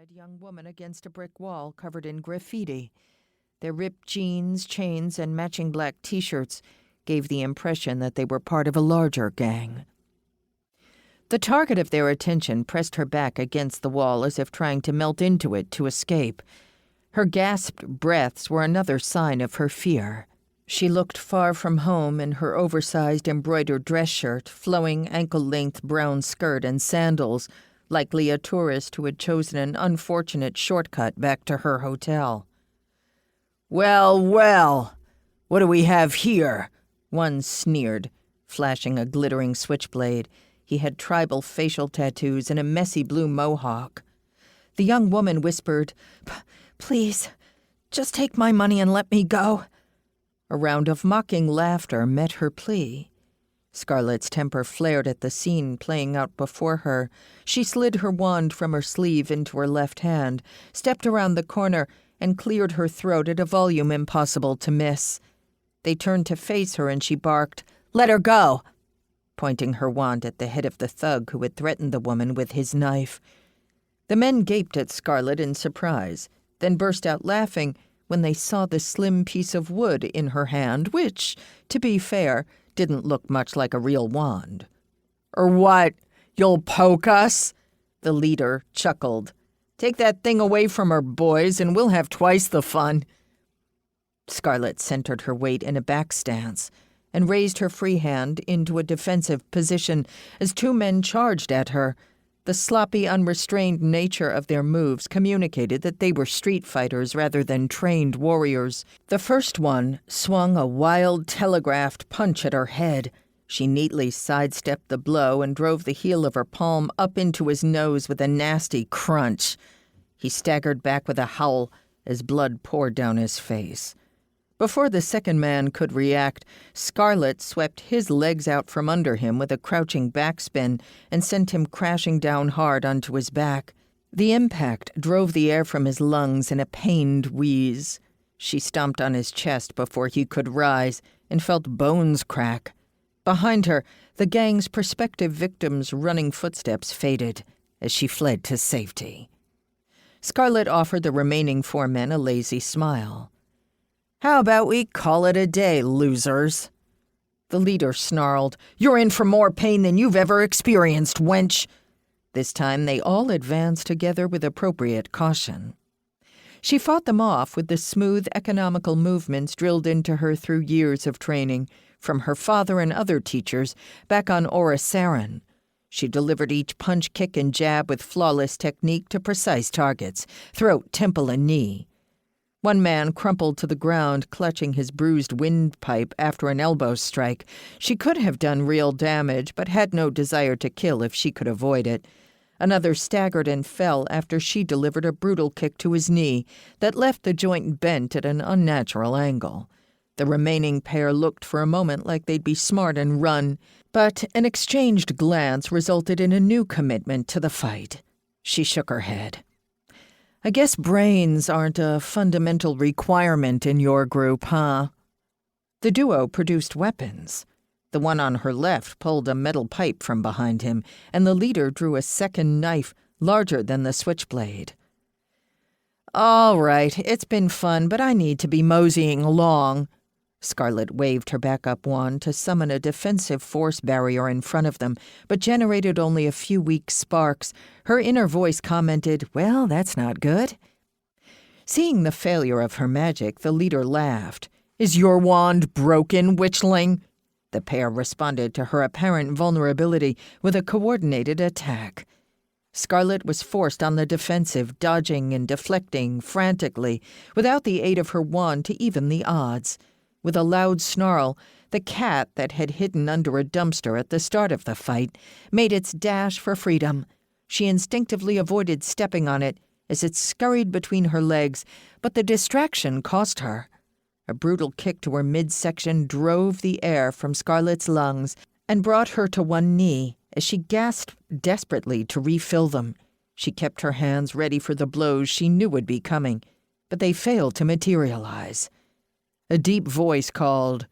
young woman against a brick wall covered in graffiti. Their ripped jeans, chains, and matching black T-shirts gave the impression that they were part of a larger gang. The target of their attention pressed her back against the wall as if trying to melt into it to escape. Her gasped breaths were another sign of her fear. She looked far from home in her oversized embroidered dress shirt, flowing ankle-length brown skirt and sandals, likely a tourist who had chosen an unfortunate shortcut back to her hotel. "Well, well, what do we have here?" one sneered, flashing a glittering switchblade. He had tribal facial tattoos and a messy blue mohawk. The young woman whispered, "Please, just take my money and let me go." A round of mocking laughter met her plea. Scarlett's temper flared at the scene playing out before her. She slid her wand from her sleeve into her left hand, stepped around the corner, and cleared her throat at a volume impossible to miss. They turned to face her and she barked, "Let her go!" pointing her wand at the head of the thug who had threatened the woman with his knife. The men gaped at Scarlett in surprise, then burst out laughing when they saw the slim piece of wood in her hand, which, to be fair, didn't look much like a real wand. "Or what? You'll poke us?" The leader chuckled. "Take that thing away from her, boys, and we'll have twice the fun." Scarlett centered her weight in a back stance and raised her free hand into a defensive position as two men charged at her. The sloppy, unrestrained nature of their moves communicated that they were street fighters rather than trained warriors. The first one swung a wild, telegraphed punch at her head. She neatly sidestepped the blow and drove the heel of her palm up into his nose with a nasty crunch. He staggered back with a howl as blood poured down his face. Before the second man could react, Scarlett swept his legs out from under him with a crouching backspin and sent him crashing down hard onto his back. The impact drove the air from his lungs in a pained wheeze. She stomped on his chest before he could rise and felt bones crack. Behind her, the gang's prospective victims' running footsteps faded as she fled to safety. Scarlett offered the remaining four men a lazy smile. "How about we call it a day, losers?" The leader snarled, "You're in for more pain than you've ever experienced, wench." This time they all advanced together with appropriate caution. She fought them off with the smooth, economical movements drilled into her through years of training, from her father and other teachers back on Sarin. She delivered each punch, kick, and jab with flawless technique to precise targets, throat, temple, and knee. One man crumpled to the ground, clutching his bruised windpipe after an elbow strike. She could have done real damage, but had no desire to kill if she could avoid it. Another staggered and fell after she delivered a brutal kick to his knee that left the joint bent at an unnatural angle. The remaining pair looked for a moment like they'd be smart and run, but an exchanged glance resulted in a new commitment to the fight. She shook her head. "I guess brains aren't a fundamental requirement in your group, huh?" The duo produced weapons. The one on her left pulled a metal pipe from behind him, and the leader drew a second knife larger than the switchblade. "All right, it's been fun, but I need to be moseying along." Scarlett waved her backup wand to summon a defensive force barrier in front of them, but generated only a few weak sparks. Her inner voice commented, "Well, that's not good." Seeing the failure of her magic, the leader laughed. "Is your wand broken, witchling?" The pair responded to her apparent vulnerability with a coordinated attack. Scarlett was forced on the defensive, dodging and deflecting frantically, without the aid of her wand to even the odds. With a loud snarl, the cat that had hidden under a dumpster at the start of the fight made its dash for freedom. She instinctively avoided stepping on it as it scurried between her legs, but the distraction cost her. A brutal kick to her midsection drove the air from Scarlett's lungs and brought her to one knee as she gasped desperately to refill them. She kept her hands ready for the blows she knew would be coming, but they failed to materialize. A deep voice called,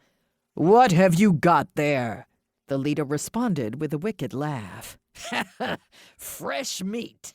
"What have you got there?" The leader responded with a wicked laugh. "Fresh meat."